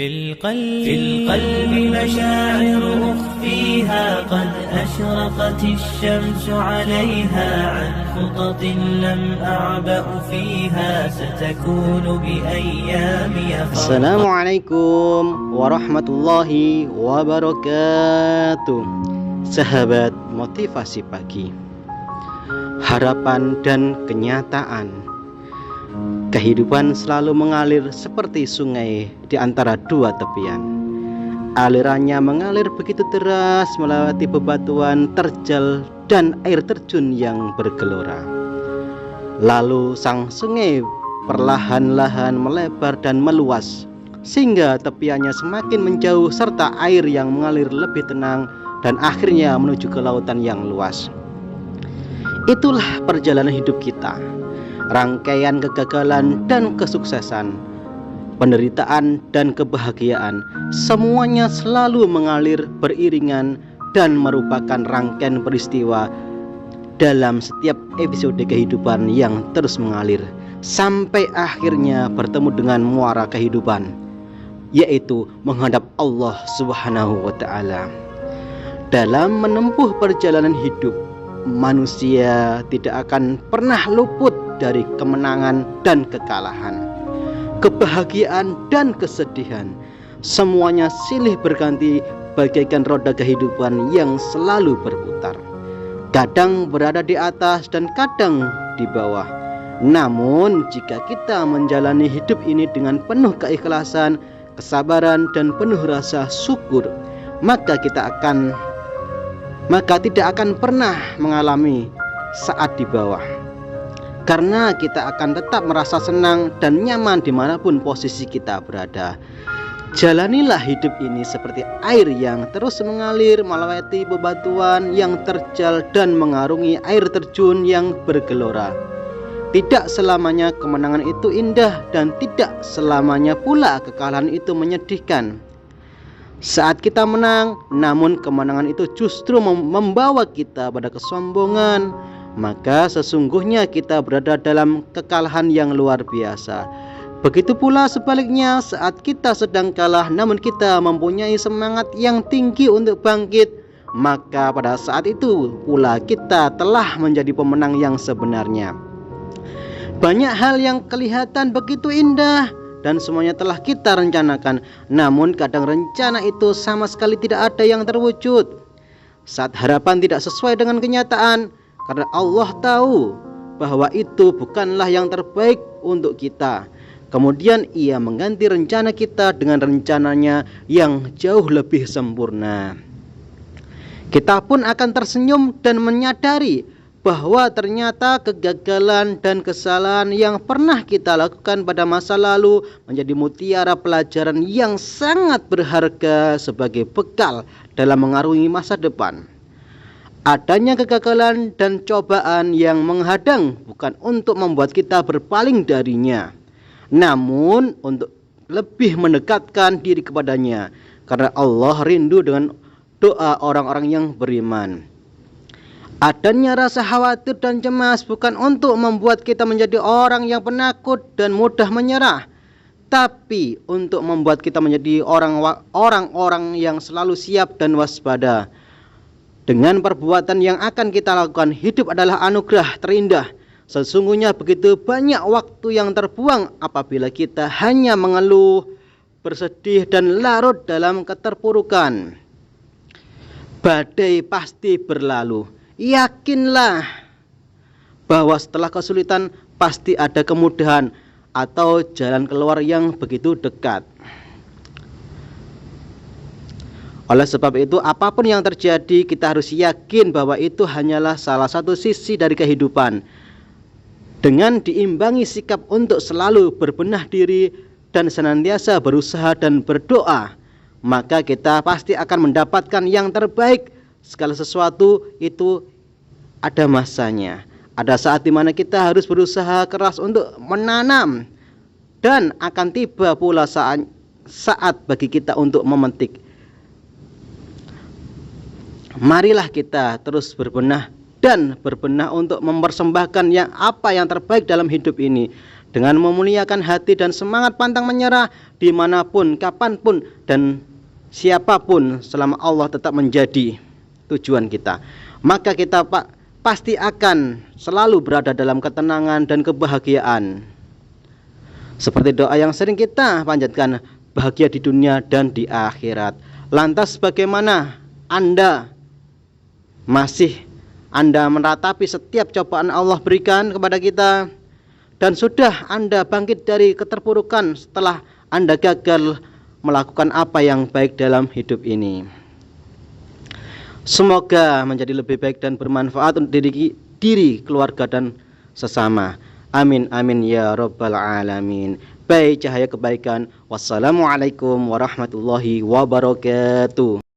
في القلب مشاعر أخفيها قد أشرقت الشمس عليها عن خطط لم أعبأ فيها ستكون بأيامي Assalamualaikum warahmatullahi wabarakatuh. Sahabat motivasi pagi, harapan dan kenyataan. Kehidupan selalu mengalir seperti sungai di antara dua tepian. Alirannya mengalir begitu deras melewati bebatuan, terjal, dan air terjun yang bergelora. Lalu sang sungai perlahan-lahan melebar dan meluas, sehingga tepiannya semakin menjauh serta air yang mengalir lebih tenang dan akhirnya menuju ke lautan yang luas. Itulah perjalanan hidup kita. Rangkaian kegagalan dan kesuksesan, penderitaan dan kebahagiaan, semuanya selalu mengalir beriringan dan merupakan rangkaian peristiwa dalam setiap episode kehidupan yang terus mengalir sampai akhirnya bertemu dengan muara kehidupan, yaitu menghadap Allah Subhanahu wa Ta'ala. Dalam menempuh perjalanan hidup, manusia tidak akan pernah luput dari kemenangan dan kekalahan, kebahagiaan dan kesedihan. Semuanya silih berganti bagaikan roda kehidupan yang selalu berputar, kadang berada di atas dan kadang di bawah. Namun jika kita menjalani hidup ini dengan penuh keikhlasan, kesabaran, dan penuh rasa syukur, maka tidak akan pernah mengalami saat di bawah, karena kita akan tetap merasa senang dan nyaman dimanapun posisi kita berada. Jalanilah hidup ini seperti air yang terus mengalir melewati bebatuan yang terjal dan mengarungi air terjun yang bergelora. Tidak selamanya kemenangan itu indah dan tidak selamanya pula kekalahan itu menyedihkan. Saat kita menang, namun kemenangan itu justru membawa kita pada kesombongan, maka sesungguhnya kita berada dalam kekalahan yang luar biasa. Begitu pula sebaliknya, saat kita sedang kalah namun kita mempunyai semangat yang tinggi untuk bangkit, maka pada saat itu pula kita telah menjadi pemenang yang sebenarnya. Banyak hal yang kelihatan begitu indah dan semuanya telah kita rencanakan, namun kadang rencana itu sama sekali tidak ada yang terwujud. Saat harapan tidak sesuai dengan kenyataan, karena Allah tahu bahwa itu bukanlah yang terbaik untuk kita, kemudian Ia mengganti rencana kita dengan rencananya yang jauh lebih sempurna. Kita pun akan tersenyum dan menyadari bahwa ternyata kegagalan dan kesalahan yang pernah kita lakukan pada masa lalu menjadi mutiara pelajaran yang sangat berharga sebagai bekal dalam mengarungi masa depan. Adanya kegagalan dan cobaan yang menghadang bukan untuk membuat kita berpaling darinya, namun untuk lebih mendekatkan diri kepadanya, karena Allah rindu dengan doa orang-orang yang beriman. Adanya rasa khawatir dan cemas bukan untuk membuat kita menjadi orang yang penakut dan mudah menyerah, tapi untuk membuat kita menjadi orang-orang yang selalu siap dan waspada. Dengan perbuatan yang akan kita lakukan, hidup adalah anugerah terindah. Sesungguhnya begitu banyak waktu yang terbuang apabila kita hanya mengeluh, bersedih, dan larut dalam keterpurukan. Badai pasti berlalu. Yakinlah bahwa setelah kesulitan pasti ada kemudahan atau jalan keluar yang begitu dekat. Oleh sebab itu, apapun yang terjadi, kita harus yakin bahwa itu hanyalah salah satu sisi dari kehidupan. Dengan diimbangi sikap untuk selalu berbenah diri dan senantiasa berusaha dan berdoa, maka kita pasti akan mendapatkan yang terbaik. Segala sesuatu itu ada masanya. Ada saat dimana kita harus berusaha keras untuk menanam, dan akan tiba pula saat bagi kita untuk memetik. Marilah kita terus berbenah dan berbenah untuk mempersembahkan apa yang terbaik dalam hidup ini, dengan memuliakan hati dan semangat pantang menyerah dimanapun, kapanpun, dan siapapun, selama Allah tetap menjadi tujuan kita, maka kita pasti akan selalu berada dalam ketenangan dan kebahagiaan. Seperti doa yang sering kita panjatkan, bahagia di dunia dan di akhirat. Lantas bagaimana Anda meratapi setiap cobaan Allah berikan kepada kita? Dan sudah Anda bangkit dari keterpurukan setelah Anda gagal melakukan apa yang baik dalam hidup ini? Semoga menjadi lebih baik dan bermanfaat untuk diri, keluarga, dan sesama. Amin amin ya rabbal alamin. Baik, cahaya kebaikan. Wassalamualaikum warahmatullahi wabarakatuh.